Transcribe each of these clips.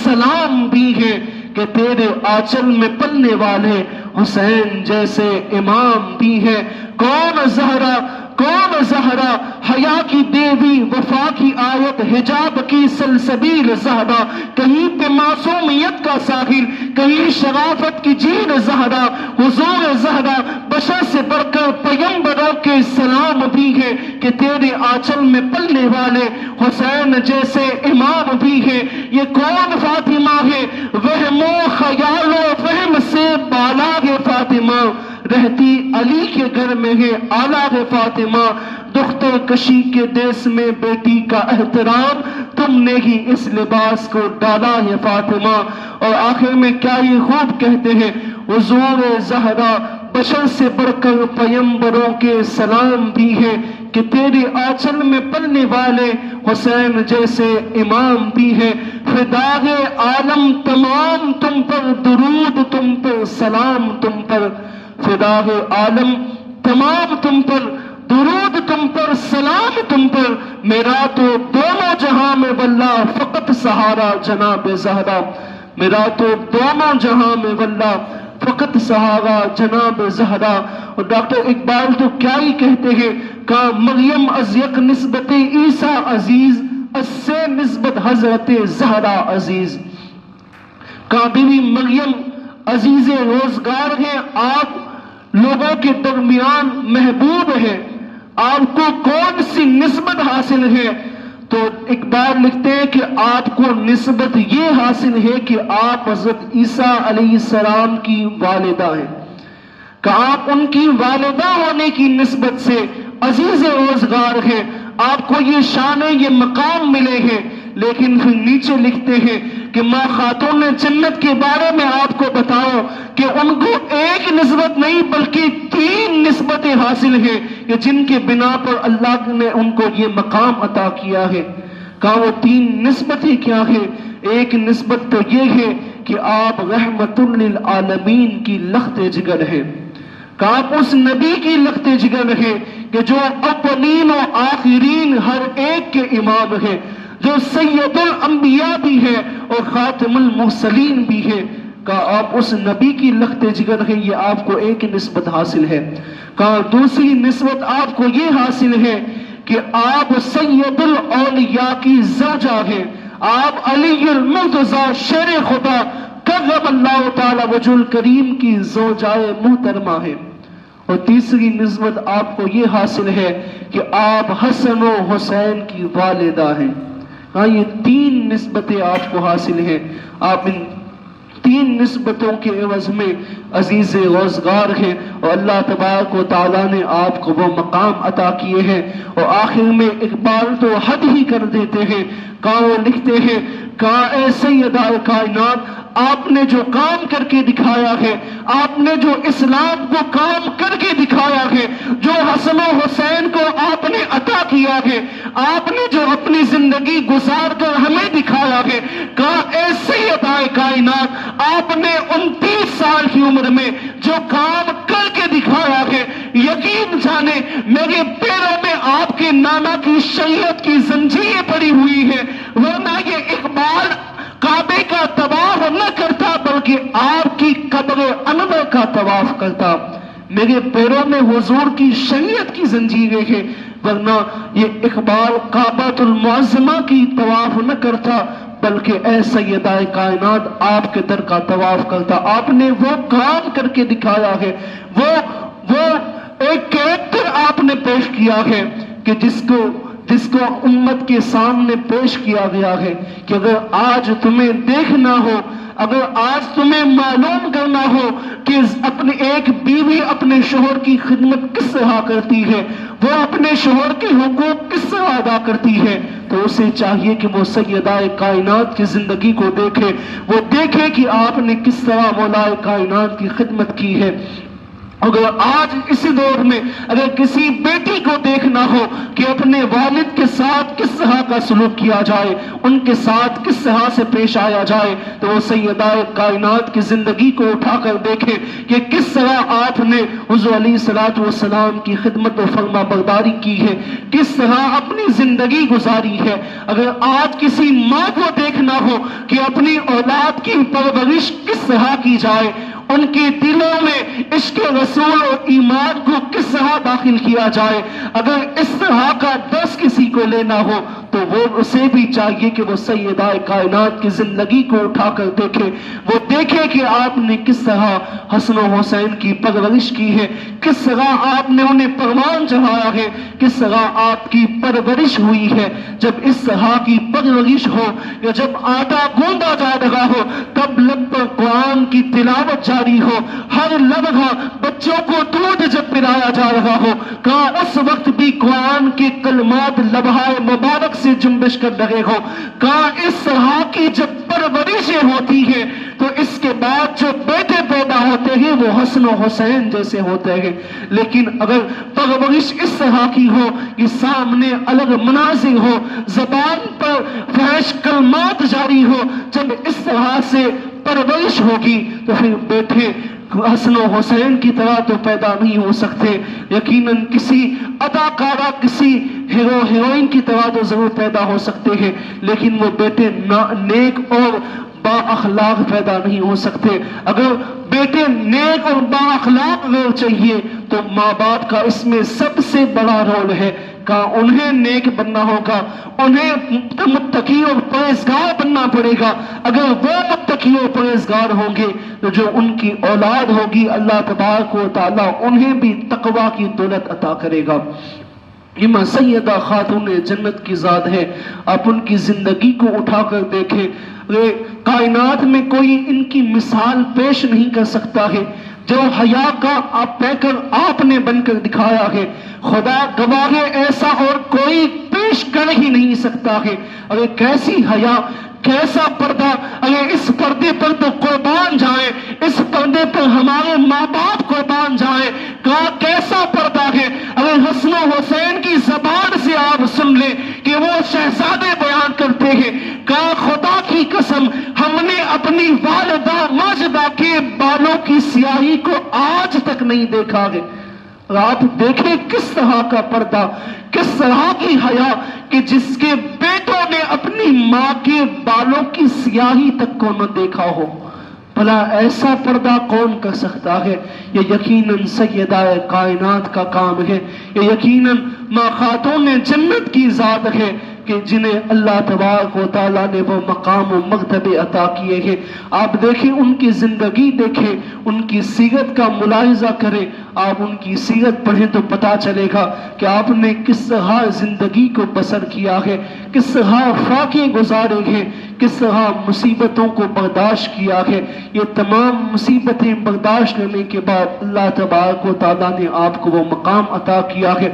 سلام بھی ہے کہ تیرے آنچل میں پلنے والے حسین جیسے امام بھی ہے۔ کون زہرا حیا کی دیوی، وفا کی آیت، حجاب کی سلسبیل زہرا، کہیں پہ معصومیت کا ساحل، کہیں شرافت کی جھیل زہرا، حضور زہرا بشر سے بڑھ کر پیغمبروں کے سلام بھی ہے کہ تیرے آنچل میں پلنے والے حسین جیسے امام بھی ہے۔ یہ کون فاطمہ ہے؟ وہم و خیال و فہم سے بالا ہے فاطمہ، رہتی علی کے گھر میں ہے اعلیٰ ہے فاطمہ۔ دختر کشی کے دیس میں بیٹی کا احترام، تم نے ہی اس لباس کو ڈالا ہے فاطمہ۔ اور آخر میں کیا یہ خوب کہتے ہیں، حضور زہرا بشر سے بڑھ کر پیغمبروں کے سلام بھی ہے کہ تیرے آنچل میں پلنے والے حسین جیسے امام بھی ہے۔ فداء عالم تمام تم پر، درود تم پر، سلام تم پر، فداء عالم تمام تم پر، درود تم پر، سلام تم پر، میرا تو دونوں جہاں میں واللہ فقط سہارا جناب زہرا، میرا تو دونوں جہاں میں واللہ فقط سہارا جناب زہرا۔ اور ڈاکٹر اقبال تو کیا ہی کہتے ہیں، کہا مریم از یک نسبت عیسیٰ عزیز، اس سے نسبت حضرت زہرا عزیز۔ کہا بیوی مریم عزیز روزگار ہے، آپ لوگوں کے درمیان محبوب ہے، آپ کو کون سی نسبت حاصل ہے؟ تو اقبال لکھتے ہیں کہ آپ کو نسبت یہ حاصل ہے کہ آپ حضرت عیسیٰ علیہ السلام کی والدہ ہیں، کہ آپ ان کی والدہ ہونے کی نسبت سے عزیز روزگار ہیں، آپ کو یہ شان یہ مقام ملے ہیں۔ لیکن پھر نیچے لکھتے ہیں کہ ماں خاتون جنت کے بارے میں آپ کو بتاؤ کہ ان کو ایک نسبت نہیں بلکہ 3 نسبتیں حاصل ہیں کہ جن کے بنا پر اللہ نے ان کو یہ مقام عطا کیا ہے۔ کہا وہ 3 نسبتیں کیا ہیں؟ ایک نسبت تو یہ ہے کہ آپ رحمت للعالمین کی لخت جگر ہیں، کہ آپ اس نبی کی لخت جگر ہیں کہ جو اولین و آخرین ہر ایک کے امام ہیں، جو سید الانبیاء بھی ہے اور خاتم المرسلین بھی ہے، کہا آپ اس نبی کی لخت جگر ہیں، یہ آپ کو ایک نسبت حاصل ہے۔ کہا دوسری نسبت آپ کو یہ حاصل ہے کہ آپ سید الاولیاء کی زوجہ ہیں، آپ علی المرتضی شیر خدا کرم اللہ تعالی وجہ الکریم کی زوجائے محترمہ ہیں۔ اور تیسری نسبت آپ کو یہ حاصل ہے کہ آپ حسن و حسین کی والدہ ہیں۔ ہاں یہ 3 نسبتیں آپ کو حاصل ہیں، آپ ان 3 نسبتوں کے عوض میں عزیز روزگار ہیں اور اللہ تبارک و تعالیٰ نے آپ کو وہ مقام عطا کیے ہیں۔ اور آخر میں اقبال تو حد ہی کر دیتے ہیں، کہاں وہ لکھتے ہیں، کہاں اے سیدہ کائنات آپ نے جو کام کر کے دکھایا ہے، آپ نے جو اسلام کو کام کر کے دکھایا ہے، جو حسن و حسین کو آپ نے عطا کیا ہے، آپ نے جو اپنی زندگی گزار کر ہمیں دکھایا ہے، کہا اے سیدہ کائنات آپ نے 29 سال کی عمر میں جو کام کر کے دکھایا ہے، یقین جانے میرے پیروں میں آپ کے نانا کی شریعت کی زنجیریں پڑی ہوئی ہے، ورنہ یہ اقبال کعبے کا طواف نہ کرتا بلکہ آپ کی قبر انور کا طواف کرتا۔ میرے پیروں میں حضور کی شریعت کی زنجیریں ہیں، ورنہ یہ اقبال کعبۃ المعظمہ کی طواف نہ کرتا بلکہ اے سیدہ کائنات آپ کے در کا طواف کرتا۔ آپ نے وہ کام کر کے دکھایا ہے، وہ ایک کریکٹر آپ نے پیش کیا ہے کہ جس کو امت کے سامنے پیش کیا گیا ہے کہ اگر آج تمہیں دیکھنا ہو، اگر آج تمہیں معلوم کرنا ہو کہ اپنی ایک بیوی اپنے شوہر کی خدمت کس طرح کرتی ہے، وہ اپنے شوہر کے حقوق کس طرح ادا کرتی ہے، تو اسے چاہیے کہ وہ سیدہ کائنات کی زندگی کو دیکھے، وہ دیکھے کہ آپ نے کس طرح مولا کائنات کی خدمت کی ہے۔ اگر آج اسی دور میں اگر کسی بیٹی کو دیکھنا ہو کہ اپنے والد کے ساتھ کس طرح کا سلوک کیا جائے، ان کے ساتھ کس طرح سے پیش آیا جائے، تو وہ سیدہ کائنات کی زندگی کو اٹھا کر دیکھیں کہ کس طرح آپ نے حضور علیہ الصلوۃ والسلام کی خدمت و فرما برداری کی ہے، کس طرح اپنی زندگی گزاری ہے۔ اگر آج کسی ماں کو دیکھنا ہو کہ اپنی اولاد کی پرورش کس طرح کی جائے، ان کے دلوں میں عشق رسول اور ایمان کو کس طرح داخل کیا جائے، اگر اس طرح کا درس کسی کو لینا ہو تو وہ اسے بھی چاہیے کہ وہ سیدہ کائنات کی زندگی کو اٹھا کر دیکھے، وہ دیکھے کہ آپ نے کس طرح حسن و حسین کی پرورش کی ہے، کس طرح آپ نے انہیں پروان چڑھایا ہے، کس طرح آپ کی پرورش ہوئی ہے۔ جب اس طرح کی پرورش ہو یا جب آٹا گوندا جا رہا ہو، تب لب پر قرآن کی تلاوت جاری ہو، ہر لمحہ بچوں کو دودھ جب پلایا جا رہا ہو، کہاں اس وقت بھی قرآن کے کلمات لبہائے مبارک سے جنبش کر رہے ہو، کہاں اس طرح کی جب پرورشیں ہوتی ہیں تو اس کے بعد جو بیٹے پیدا ہوتے ہیں وہ حسن و حسین جیسے ہوتے ہیں۔ لیکن اگر پرورش اس طرح کی ہو کہ سامنے الگ مناظر ہو، زبان پر فحش کلمات جاری ہو، جب اس طرح سے پرورش ہوگی تو پھر بیٹے حسن و حسین کی طرح تو پیدا نہیں ہو سکتے، یقیناً کسی اداکارہ کسی ہیرو ہیروئن کی طرح تو ضرور پیدا ہو سکتے ہیں، لیکن وہ بیٹے نیک اور با اخلاق پیدا نہیں ہو سکتے۔ اگر بیٹے نیک اور با اخلاق اگر چاہیے تو ماں باپ کا اس میں سب سے بڑا رول ہے کہ انہیں نیک بننا ہوگا، انہیں متقی اور پرہیزگار بننا پڑے گا۔ اگر وہ متقی اور پرہیزگار ہوں گے تو جو ان کی اولاد ہوگی اللہ تبارک و تعالیٰ انہیں بھی تقوی کی دولت عطا کرے گا۔ یہ سیدہ خاتون جنت کی ذات ہے، آپ ان کی زندگی کو اٹھا کر دیکھیں، کائنات میں کوئی ان کی مثال پیش نہیں کر سکتا ہے جو حیا کا آپ پیکر آپ نے بن کر دکھایا ہے۔ خدا گواہ ہے ایسا اور کوئی پیش کر ہی نہیں سکتا ہے۔ اگر کیسی حیا، کیسا پردہ، اگر اس پردے پر تو قربان جائیں، اس پردے پر ہمارے ماں باپ قربان جائیں، کہاں کیسا پردہ ہے۔ اگر حسن و حسین کی زبان سے آپ سن لیں کہ وہ شہزادے بیان کرتے ہیں، کہاں خدا کی قسم ہم نے اپنی والدہ ماجدہ کے بالوں کی سیاہی کو آج تک نہیں دیکھا ہے۔ آپ دیکھیں کس طرح کا پردہ، کس طرح کی حیا کہ جس کے بیٹوں نے اپنی ماں کے بالوں کی سیاہی تک کو نہ دیکھا ہو۔ بھلا ایسا پردہ کون کر سکتا ہے؟ یہ یقیناً سیدہ کائنات کا کام ہے، یہ یقیناً ماں خاتون جنت کی ذات ہے کہ جنہیں اللہ تبارک و تعالیٰ نے وہ مقام و مرتبے عطا کیے ہیں۔ آپ دیکھیں ان کی زندگی، دیکھیں ان کی سیرت کا ملاحظہ کریں، آپ ان کی سیرت پڑھیں تو پتہ چلے گا کہ آپ نے کس طرح زندگی کو بسر کیا ہے، کس طرح فاقے گزارے ہیں، کس طرح مصیبتوں کو برداشت کیا ہے۔ یہ تمام مصیبتیں برداشت کرنے کے بعد اللہ تبارک و تعالیٰ نے آپ کو وہ مقام عطا کیا ہے،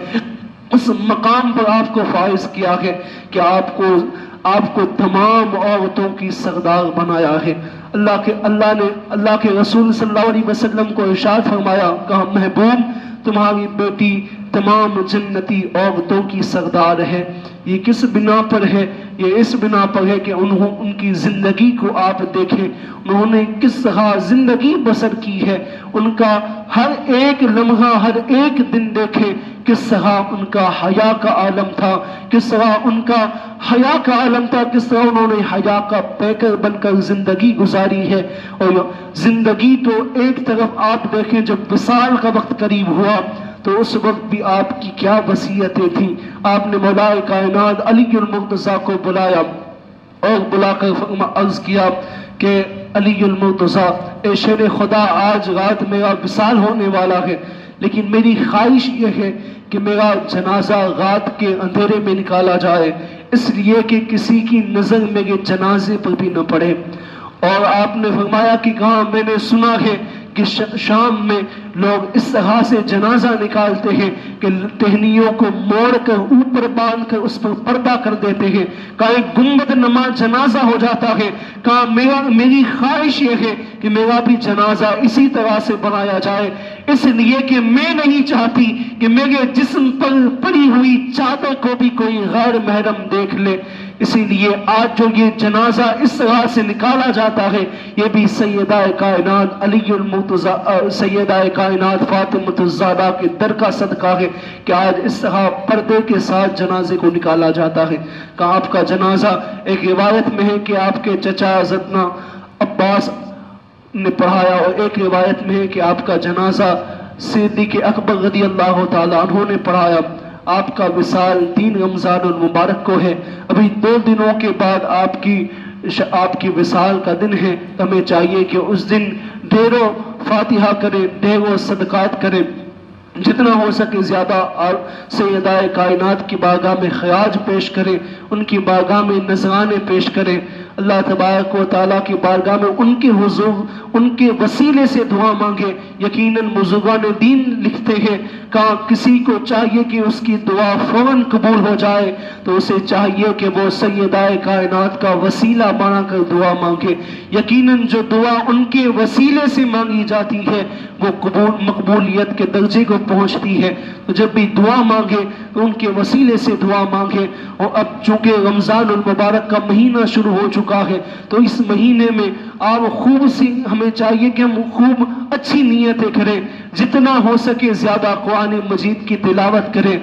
اس مقام پر آپ کو فائز کیا ہے کہ آپ کو تمام عورتوں کی سردار بنایا ہے۔ اللہ کے رسول صلی اللہ علیہ وسلم کو ارشاد فرمایا، کہا محبوب تمہاری بیٹی تمام جنتی عورتوں کی سردار ہے۔ یہ کس بنا پر ہے؟ یہ اس بنا پر ہے کہ ان کی زندگی کو آپ دیکھیں، انہوں نے کس طرح زندگی بسر کی ہے، ان کا ہر ایک لمحہ، ہر ایک دن دیکھیں کس طرح ان کا حیا کا عالم تھا، کس طرح ان کا حیا کا عالم تھا، کس طرح انہوں نے حیا کا پیکر بن کر زندگی گزاری ہے۔ اور زندگی تو ایک طرف آپ دیکھیں جب وصال کا وقت قریب ہوا تو اس وقت بھی آپ کی کیا وصیتیں تھیں۔ آپ نے مولا کائنات علی المرتضیٰ کو بلایا اور بلا کر عرض کیا کہ علی المرتضیٰ اے شیر خدا، آج رات میرا وصال ہونے والا ہے، لیکن میری خواہش یہ ہے کہ میرا جنازہ رات کے اندھیرے میں نکالا جائے، اس لیے کہ کسی کی نظر میرے جنازے پر بھی نہ پڑے۔ اور آپ نے فرمایا کہ کہاں میں نے سنا ہے کہ شام میں لوگ اس طرح سے جنازہ نکالتے ہیں کہ ٹہنیوں کو موڑ کر اوپر باندھ کر اس پر پردہ کر دیتے ہیں، کہا ایک گنبد نما جنازہ ہو جاتا ہے۔ کہا میری خواہش یہ ہے کہ میرا بھی جنازہ اسی طرح سے بنایا جائے، اس لیے کہ میں نہیں چاہتی کہ میرے جسم پر پڑی ہوئی چادر کو بھی کوئی غیر محرم دیکھ لے. اسی لیے آج جو یہ جنازہ اس طرح سے نکالا جاتا ہے یہ بھی سیدہ کائنات علی المرتضی سیدہ کائنات فاطمہ الزہرا کے در کا صدقہ ہے کہ آج اس طرح پردے کے ساتھ جنازے کو نکالا جاتا ہے. کہ آپ کا جنازہ ایک روایت میں ہے کہ آپ کے چچا حضرتنا عباس نے پڑھایا، اور ایک روایت میں ہے کہ آپ کا جنازہ صدیق اکبر رضی اللہ تعالیٰ عنہ نے پڑھایا. آپ کا وصال 3 رمضان المبارک کو ہے. ابھی 2 دنوں کے بعد آپ کی وصال کا دن ہے. ہمیں چاہیے کہ اس دن ڈھیروں فاتحہ کریں، ڈھیروں صدقات کریں، جتنا ہو سکے زیادہ، اور سیدہ کائنات کی بارگاہ میں خراج پیش کریں، ان کی بارگاہ میں نذرانے پیش کریں. اللہ تبارک و تعالیٰ کی بارگاہ میں ان کے حضور، ان کے وسیلے سے دعا مانگے. یقیناً بزرگان دین لکھتے ہیں کہ کسی کو چاہیے کہ اس کی دعا فوراً قبول ہو جائے تو اسے چاہیے کہ وہ سیدہ کائنات کا وسیلہ بنا کر دعا مانگے. یقیناً جو دعا ان کے وسیلے سے مانگی جاتی ہے وہ مقبولیت کے درجے کو پہنچتی ہے. تو جب بھی دعا مانگے تو ان کے وسیلے سے دعا مانگے. اور اب چونکہ رمضان المبارک کا مہینہ شروع ہو چکا ہے تو اس مہینے میں آپ خوب سی ہمیں چاہیے کہ ہم خوب اچھی نیتیں کریں، جتنا ہو سکے زیادہ قرآن مجید کی تلاوت کریں.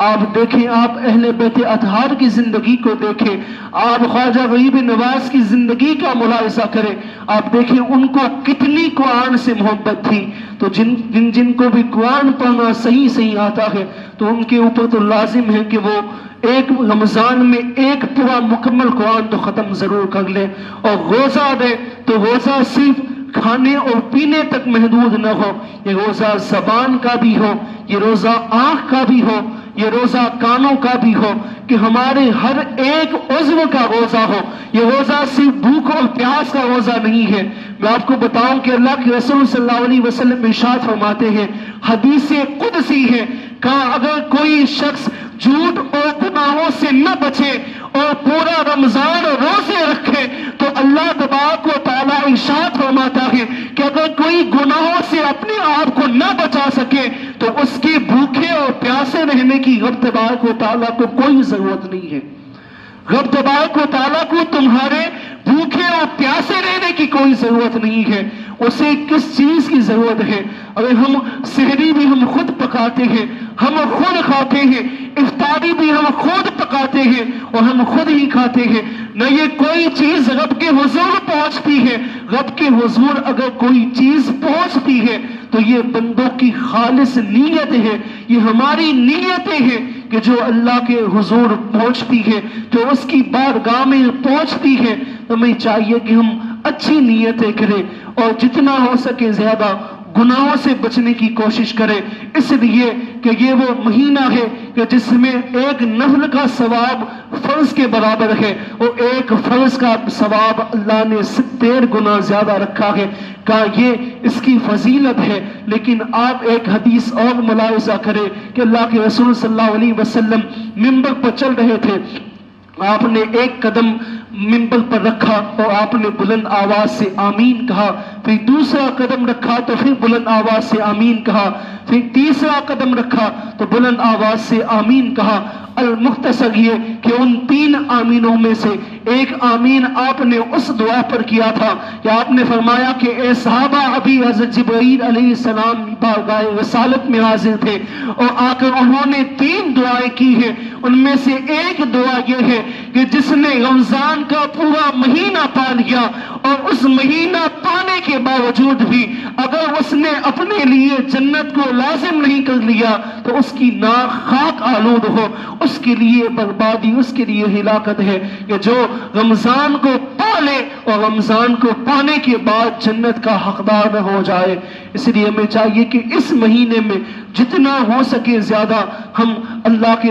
آپ دیکھیں، آپ اہل بیت اطہار کی زندگی کو دیکھیں، آپ خواجہ غریب نواز کی زندگی کا ملاحظہ کریں. آپ دیکھیں ان کو کتنی قرآن سے محبت تھی. تو جن کو بھی قرآن پڑھنا صحیح آتا ہے تو ان کے اوپر تو لازم ہے کہ وہ ایک رمضان میں ایک پورا مکمل قرآن تو ختم ضرور کر لے. اور روزہ دے تو روزہ صرف کھانے اور پینے تک محدود نہ ہو. یہ روزہ زبان کا بھی ہو، یہ روزہ آنکھ کا بھی ہو، یہ روزہ کانوں کا بھی ہو، کہ ہمارے ہر ایک عضو کا روزہ ہو. یہ روزہ صرف بھوک اور پیاس کا روزہ نہیں ہے. میں آپ کو بتاؤں کہ اللہ کے رسول صلی اللہ علیہ وسلم ارشاد فرماتے ہیں، حدیث قدسی ہے، کہ اگر کوئی شخص جھوٹ اور گناہوں سے نہ بچے اور پورا رمضان روزے رکھے تو اللہ تبارک و تعالیٰ ارشاد فرماتا ہے کہ اگر کوئی گناہوں سے اپنے آپ کو نہ بچا سکے تو اس کے بھوکے اور پیاسے رہنے کی رب تبارک و تعالیٰ کو کوئی ضرورت نہیں ہے. رب تبارک و تعالیٰ کو تمہارے بھوکے اور پیاسے رہنے کی کوئی ضرورت نہیں ہے. اسے کس چیز کی ضرورت ہے؟ اگر ہم سحری بھی ہم خود پکاتے ہیں، ہم خود کھاتے ہیں، افطاری بھی ہم خود پکاتے ہیں اور ہم خود ہی کھاتے ہیں. نہ یہ کوئی چیز رب کے حضور پہنچتی ہے. رب کے حضور اگر کوئی چیز پہنچتی ہے تو یہ بندوں کی خالص نیت ہے، یہ ہماری نیتیں ہیں کہ جو اللہ کے حضور پہنچتی ہے، جو اس کی بارگاہ میں پہنچتی ہے. ہمیں چاہیے کہ ہم اچھی نیتیں کریں اور جتنا ہو سکے زیادہ گناہوں سے بچنے کی کوشش کریں. اس لیے کہ یہ وہ مہینہ ہے کہ جس میں ایک نفل کا ثواب فرض کے برابر ہے اور ایک فرض کا ثواب اللہ نے 70 گنا زیادہ رکھا ہے. کہ یہ اس کی فضیلت ہے. لیکن آپ ایک حدیث اور ملاحظہ کریں کہ اللہ کے رسول صلی اللہ علیہ وسلم منبر پر چل رہے تھے. آپ نے ایک قدم منبر پر رکھا اور آپ نے بلند آواز سے آمین کہا. پھر دوسرا قدم رکھا تو پھر بلند آواز سے آمین کہا. پھر تیسرا قدم رکھا تو بلند آواز سے آمین کہا. المختصر یہ کہ ان 3 آمینوں میں سے ایک آمین آپ نے اس دعا پر کیا تھا کہ آپ نے فرمایا کہ اے صحابہ، ابھی حضرت جبرائیل علیہ السلام بارگاہ رسالت میں حاضر تھے اور آ کر انہوں نے 3 دعائیں کی ہیں. ان میں سے ایک دعا یہ ہے کہ جس نے رمضان کا پورا مہینہ پا لیا اور اس مہینہ پانے کے باوجود بھی اگر اس نے اپنے لیے جنت کو لازم نہیں کر لیا تو اس کی ناک خاک آلود ہو. اس کے لیے بربادی، اس کے لیے ہلاکت ہے کہ جو رمضان کو پا لے اور رمضان کو پانے کے بعد جنت کا حقدار نہ ہو جائے. اس لیے ہمیں چاہیے کہ اس مہینے میں جتنا ہو سکے زیادہ ہم اللہ کی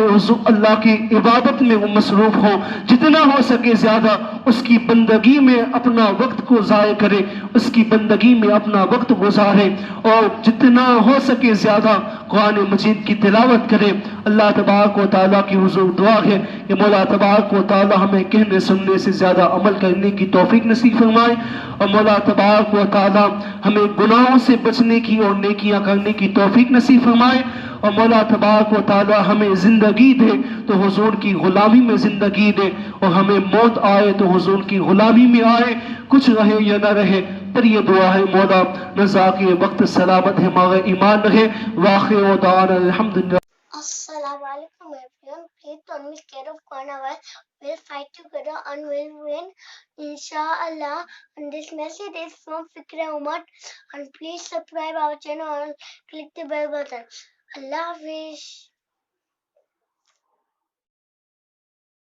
عبادت میں مصروف ہوں، جتنا ہو سکے زیادہ اس کی بندگی میں اپنا وقت کو ضائع کرے، اس کی بندگی میں اپنا وقت گزارے، اور جتنا ہو سکے زیادہ قرآن مجید کی تلاوت کرے۔ اللہ تبارک و تعالیٰ کی حضور دعا ہے کہ مولا تبارک و تعالیٰ ہمیں کہنے سننے سے زیادہ عمل کرنے کی توفیق نصیب فرمائے، اور مولا تبارک و تعالیٰ ہمیں گناہوں سے بچنے کی اور نیکیاں کرنے کی توفیق نصیب فرمائے، اور مولا تبارک و تعالیٰ ہمیں زندگی دے تو حضور کی غلامی میں زندگی دے، اور ہمیں موت آئے تو حضور کی غلامی میں آئے، کچھ رہے یا نہ رہے۔ پر یہ دعا ہے مولا نزا کے وقت سلامت ہے، ہمارا ایمان رہے۔ واخر دعوانا الحمدللہ۔ Assalamu alaikum everyone. Please don't be scared of coronavirus. We'll fight together and we'll win, inshallah. And this message is from Fikra Umar. And please subscribe our channel and click the bell button. Allah Hafiz.